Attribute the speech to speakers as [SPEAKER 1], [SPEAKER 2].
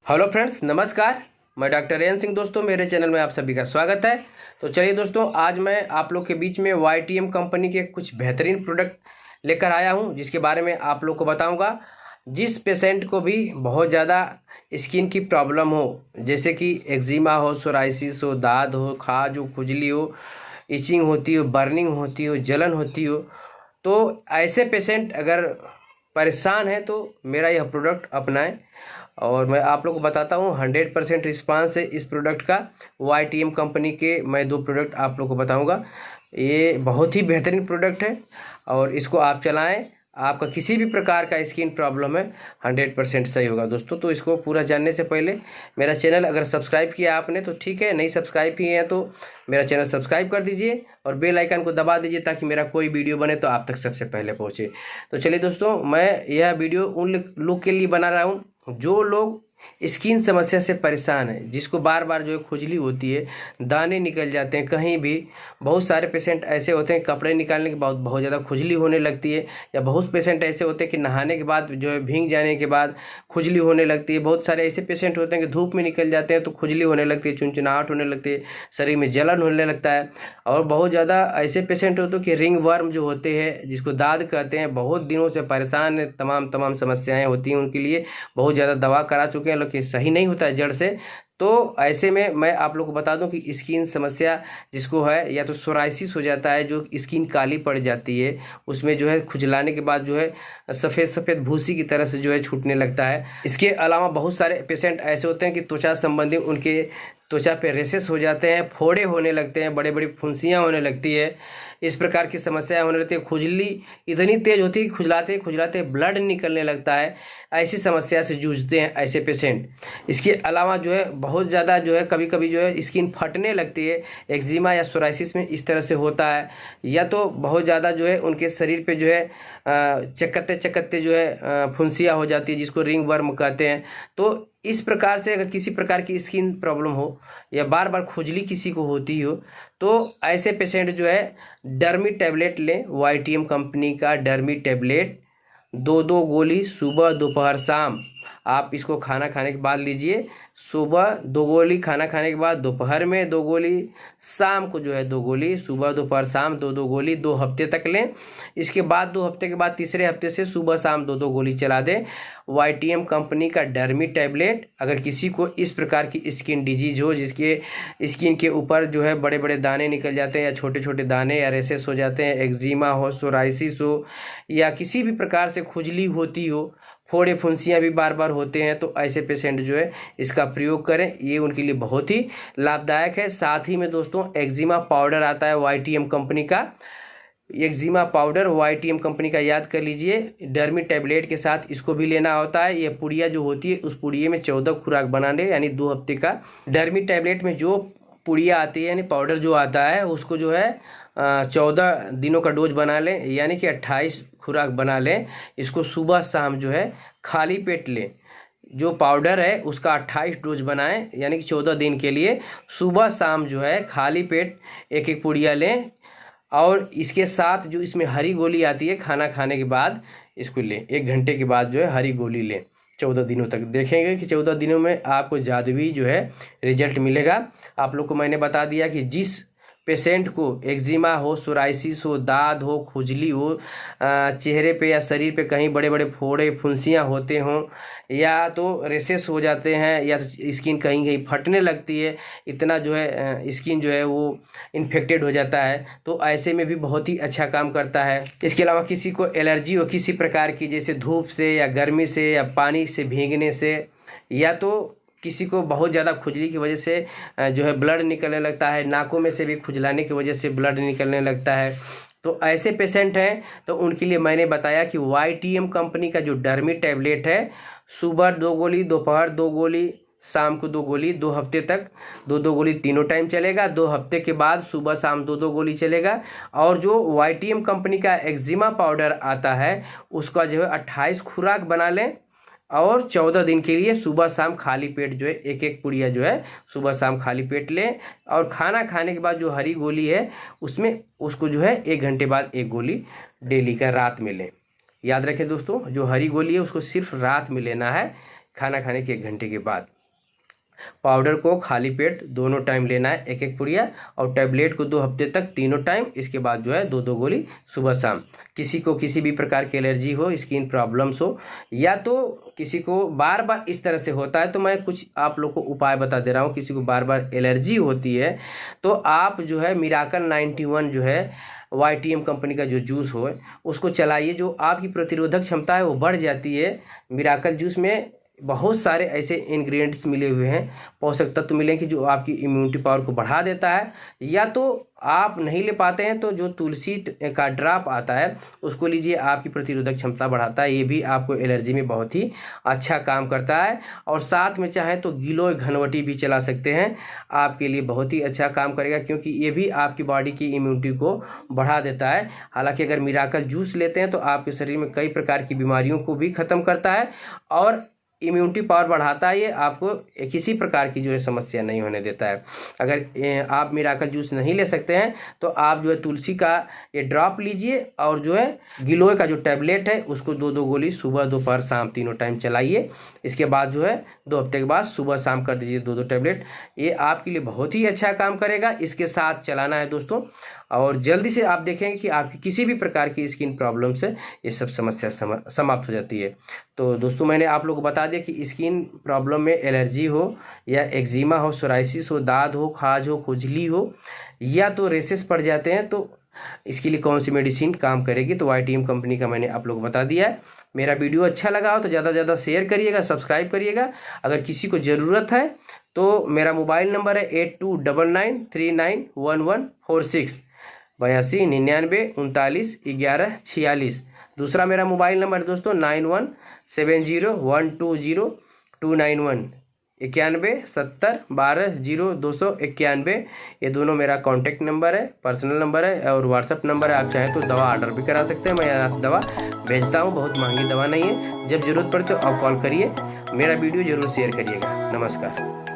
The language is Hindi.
[SPEAKER 1] हेलो फ्रेंड्स, नमस्कार। मैं डॉक्टर एन सिंह। दोस्तों, मेरे चैनल में आप सभी का स्वागत है। तो चलिए दोस्तों, आज मैं आप लोग के बीच में YTM कंपनी के कुछ बेहतरीन प्रोडक्ट लेकर आया हूं, जिसके बारे में आप लोग को बताऊंगा। जिस पेशेंट को भी बहुत ज़्यादा स्किन की प्रॉब्लम हो, जैसे कि एक्जिमा हो, सोराइसिस हो, दाद हो, खाज हो, खुजली हो, इचिंग होती हो, बर्निंग होती हो, जलन होती हो, तो ऐसे पेशेंट अगर परेशान है तो मेरा यह प्रोडक्ट अपनाएं। और मैं आप लोग को बताता हूँ 100% रिस्पांस है इस प्रोडक्ट का। YTM कंपनी के मैं 2 प्रोडक्ट आप लोग को बताऊंगा। ये बहुत ही बेहतरीन प्रोडक्ट है और इसको आप चलाएं। आपका किसी भी प्रकार का स्किन प्रॉब्लम है 100% सही होगा दोस्तों। तो इसको पूरा जानने से पहले मेरा चैनल अगर सब्सक्राइब किया आपने तो ठीक है, नहीं सब्सक्राइब किए हैं तो मेरा चैनल सब्सक्राइब कर दीजिए और बेल आइकन को दबा दीजिए ताकि मेरा कोई वीडियो बने तो आप तक सबसे पहले पहुंचे। तो चलिए दोस्तों, मैं यह वीडियो उन लोग के लिए बना रहा हूँ जो लोग स्किन समस्या से परेशान है, जिसको बार बार जो है खुजली होती है, दाने निकल जाते हैं कहीं भी। बहुत सारे पेशेंट ऐसे होते हैं कपड़े निकालने के बाद बहुत ज़्यादा खुजली होने लगती है, या बहुत पेशेंट ऐसे होते हैं कि नहाने के बाद जो है भीग जाने के बाद खुजली होने लगती है। बहुत सारे ऐसे पेशेंट होते हैं कि धूप में निकल जाते हैं तो खुजली होने लगती है, चुनचुनाहट होने लगती है, शरीर में जलन होने लगता है। और बहुत ज़्यादा ऐसे पेशेंट होते हैं कि रिंग वर्म जो होते हैं, जिसको दाद कहते हैं, बहुत दिनों से परेशान है, तमाम समस्याएं होती हैं उनके लिए। बहुत ज़्यादा दवा करा चुके हैं लेकिन सही नहीं होता है जड़ से। तो ऐसे में मैं आप लोग को बता दूं कि स्किन समस्या जिसको है, या तो सोराइसिस हो जाता है, जो स्किन काली पड़ जाती है, उसमें जो है खुजलाने के बाद जो है सफ़ेद सफ़ेद भूसी की तरह से जो है छूटने लगता है। इसके अलावा बहुत सारे पेशेंट ऐसे होते हैं कि त्वचा संबंधी उनके त्वचा पे रेसेस हो जाते हैं, फोड़े होने लगते हैं, बड़े बड़ी फुंसियाँ होने लगती है, इस प्रकार की समस्याएं होने लगती है। खुजली इतनी तेज होती है कि खुजलाते खुजलाते ब्लड निकलने लगता है। ऐसी समस्या से जूझते हैं ऐसे पेशेंट। इसके अलावा जो है बहुत ज़्यादा जो है कभी कभी जो है स्किन फटने लगती है, एक्जिमा या सोराइसिस में इस तरह से होता है। या तो बहुत ज़्यादा जो है उनके शरीर पे जो है चकत्ते चकत्ते जो है फुंसियाँ हो जाती है, जिसको रिंग वर्म कहते हैं। तो इस प्रकार से अगर किसी प्रकार की स्किन प्रॉब्लम हो या बार बार खुजली किसी को होती हो, तो ऐसे पेशेंट जो है डर्मी टैबलेट लें। YTM कंपनी का डर्मी टैबलेट 2 गोली सुबह दोपहर शाम आप इसको खाना खाने के बाद लीजिए। सुबह 2 गोली खाना खाने के बाद, दोपहर में 2 गोली, शाम को जो है 2 गोली, सुबह दोपहर शाम 2 गोली 2 हफ्ते तक लें। इसके बाद 2 हफ्ते के बाद तीसरे हफ्ते से सुबह शाम 2 गोली चला दें। YTM कंपनी का डर्मी टैबलेट। अगर किसी को इस प्रकार की स्किन डिजीज हो, जिसके स्किन के ऊपर जो है बड़े बड़े दाने निकल जाते हैं, या छोटे छोटे दाने या रेसेस हो जाते हैं, एक्जिमा हो, सोराइसिस हो, या किसी भी प्रकार से खुजली होती हो, फोड़े फुंसियाँ भी बार बार होते हैं, तो ऐसे पेशेंट जो है इसका प्रयोग करें। ये उनके लिए बहुत ही लाभदायक है। साथ ही में दोस्तों एक्जिमा पाउडर आता है YTM कंपनी का। एक्जिमा पाउडर YTM कंपनी का याद कर लीजिए। डर्मी टैबलेट के साथ इसको भी लेना होता है। ये पुड़िया जो होती है, उस पुड़िये में 14 खुराक बनाने, यानी 2 हफ्ते का। डर्मी टैबलेट में जो पुड़िया आती है, यानी पाउडर जो आता है, उसको जो है 14 दिनों का डोज बना लें, यानी कि 28 खुराक बना लें। इसको सुबह शाम जो है खाली पेट लें। जो पाउडर है उसका 28 डोज बनाएं, यानी कि 14 दिन के लिए सुबह शाम जो है खाली पेट एक एक पुड़िया लें। और इसके साथ जो इसमें हरी गोली आती है, खाना खाने के बाद इसको लें। 1 घंटे के बाद जो है हरी गोली लें 14 दिनों तक। देखेंगे कि 14 दिनों में आपको जादुई जो है रिजल्ट मिलेगा। आप लोग को मैंने बता दिया कि जिस पेशेंट को एक्जिमा हो, सोराइसिस हो, दाद हो, खुजली हो, चेहरे पे या शरीर पे कहीं बड़े बड़े फोड़े फुंसियाँ होते हों, या तो रेसेस हो जाते हैं, या तो स्किन कहीं कहीं फटने लगती है, इतना जो है स्किन जो है वो इन्फेक्टेड हो जाता है, तो ऐसे में भी बहुत ही अच्छा काम करता है। इसके अलावा किसी को एलर्जी हो किसी प्रकार की, जैसे धूप से या गर्मी से या पानी से भीगने से, या तो किसी को बहुत ज़्यादा खुजली की वजह से जो है ब्लड निकलने लगता है, नाकों में से भी खुजलाने की वजह से ब्लड निकलने लगता है, तो ऐसे पेशेंट हैं तो उनके लिए मैंने बताया कि YTM कंपनी का जो डर्मी टैबलेट है, सुबह 2 गोली, दोपहर 2 गोली, शाम को 2 गोली, 2 हफ्ते तक 2 गोली तीनों टाइम चलेगा। 2 हफ्ते के बाद सुबह शाम 2 गोली चलेगा। और जो YTM कंपनी का एक्जिमा पाउडर आता है, उसका जो है 28 खुराक बना लें, और 14 दिन के लिए सुबह शाम खाली पेट जो है एक एक पुड़िया जो है सुबह शाम खाली पेट लें। और खाना खाने के बाद जो हरी गोली है उसमें उसको जो है 1 घंटे बाद 1 गोली डेली का रात में लें। याद रखें दोस्तों, जो हरी गोली है उसको सिर्फ रात में लेना है, खाना खाने के 1 घंटे के बाद। पाउडर को खाली पेट दोनों टाइम लेना है, एक एक पुड़िया, और टैबलेट को 2 हफ्ते तक तीनों टाइम, इसके बाद जो है 2-2 गोली सुबह शाम। किसी को किसी भी प्रकार की एलर्जी हो, स्किन प्रॉब्लम्स हो, या तो किसी को बार बार इस तरह से होता है, तो मैं कुछ आप लोग को उपाय बता दे रहा हूँ। किसी को बार बार एलर्जी होती है तो आप जो है मिराकल 91 जो है YTM कंपनी का जो जूस हो उसको चलाइए, जो आपकी प्रतिरोधक क्षमता है वो बढ़ जाती है। मिराकल जूस में बहुत सारे ऐसे इंग्रेडिएंट्स मिले हुए हैं, पोषक तत्व मिले कि जो आपकी इम्यूनिटी पावर को बढ़ा देता है। या तो आप नहीं ले पाते हैं तो जो तुलसी का ड्राप आता है उसको लीजिए, आपकी प्रतिरोधक क्षमता बढ़ाता है, ये भी आपको एलर्जी में बहुत ही अच्छा काम करता है। और साथ में चाहे तो गिलोय घनवटी भी चला सकते हैं, आपके लिए बहुत ही अच्छा काम करेगा, क्योंकि ये भी आपकी बॉडी की इम्यूनिटी को बढ़ा देता है। हालांकि अगर मिराकल जूस लेते हैं तो आपके शरीर में कई प्रकार की बीमारियों को भी ख़त्म करता है और इम्यूनिटी पावर बढ़ाता है। ये आपको किसी प्रकार की जो है समस्या नहीं होने देता है। अगर आप मिराकल जूस नहीं ले सकते हैं तो आप जो है तुलसी का ये ड्रॉप लीजिए, और जो है गिलोय का जो टैबलेट है उसको 2-2 गोली सुबह दोपहर शाम तीनों टाइम चलाइए। इसके बाद जो है 2 हफ्ते के बाद सुबह शाम कर दीजिए 2-2 टैबलेट। ये आपके लिए बहुत ही अच्छा काम करेगा। इसके साथ चलाना है दोस्तों, और जल्दी से आप देखेंगे कि आपकी किसी भी प्रकार की स्किन प्रॉब्लम से ये सब समस्या समाप्त हो जाती है। तो दोस्तों मैंने आप लोगों को बता दिया कि स्किन प्रॉब्लम में एलर्जी हो या एक्जिमा हो, सोराइसिस हो, दाद हो, खाज हो, खुजली हो, या तो रेसेस पड़ जाते हैं, तो इसके लिए कौन सी मेडिसिन काम करेगी। तो YTM कंपनी का मैंने आप लोग बता दिया है। मेरा वीडियो अच्छा लगा हो तो ज़्यादा से ज़्यादा शेयर करिएगा, सब्सक्राइब करिएगा। अगर किसी को ज़रूरत है तो मेरा मोबाइल नंबर है 8299391146, 82 99 39 11 46। दूसरा मेरा मोबाइल नंबर है दोस्तों 9170120291, 91 70 12 0 291। ये दोनों मेरा कॉन्टैक्ट नंबर है, पर्सनल नंबर है और व्हाट्सअप नंबर है। आप चाहें तो दवा ऑर्डर भी करा सकते हैं, मैं यहाँ दवा भेजता हूँ, बहुत महंगी दवा नहीं है। जब ज़रूरत पड़े तो आप कॉल करिए। मेरा वीडियो ज़रूर शेयर करिएगा। नमस्कार।